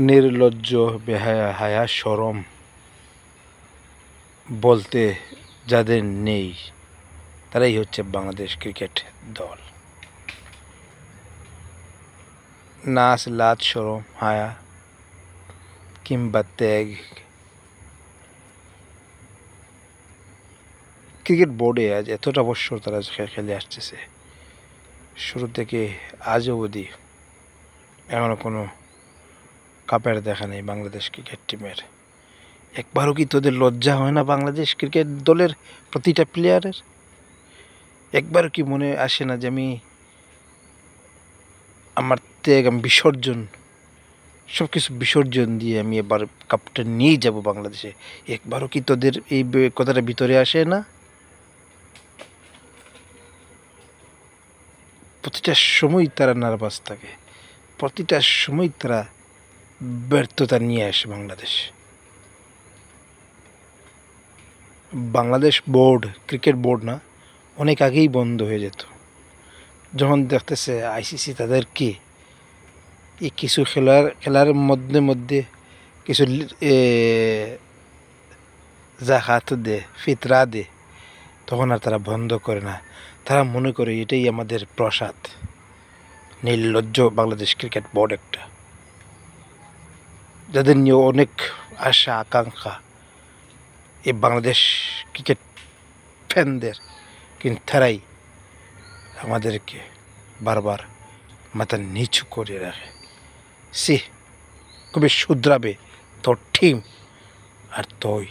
নির্লজ্জ বেহায়া হায়া শরম বলতে যাদের নেই তারাই হচ্ছে বাংলাদেশ ক্রিকেট দল। না আছে লাজ শরম হায়া কিংবা ত্যাগ, ক্রিকেট বোর্ডে আজ এতটা বছর তারা খেলে আসতেছে, শুরু থেকে আজ অবধি এখনো কোনো কাপের দেখা নেই বাংলাদেশ ক্রিকেট টিমের। একবারও কি তোদের লজ্জা হয় না বাংলাদেশ ক্রিকেট দলের প্রতিটা প্লেয়ারের? একবারও কি মনে আসে না যে আমার ত্যাগ, আমি বিসর্জন, সব কিছু বিসর্জন দিয়ে আমি এবার কাপটা নিয়েই যাব বাংলাদেশে? একবারও কি তোদের এই কথাটা ভিতরে আসে না? প্রতিটা সময় তারা নার্ভাস থাকে, প্রতিটা সময় তারা ব্যর্থতা নিয়ে আসে Bangladesh. Bangladesh board, cricket board না, অনেক আগেই বন্ধ হয়ে যেত যখন দেখতেছে আইসিসি তাদেরকে এই কিছু খেলার মধ্যে কিছু জাকাত দে, ফিতরা দে, তখন আর তারা বন্ধ করে না। তারা মনে করে এটাই আমাদের প্রসাদ। নির্লজ্জ বাংলাদেশ ক্রিকেট বোর্ড একটা, যাদের নিয়ে অনেক আশা আকাঙ্ক্ষা এই বাংলাদেশ ক্রিকেট ফ্যানদের, কিন্তু তারাই আমাদেরকে বারবার মাথা নিচু করে রাখে। কবে শুধরাবে তোর টিম আর তুই?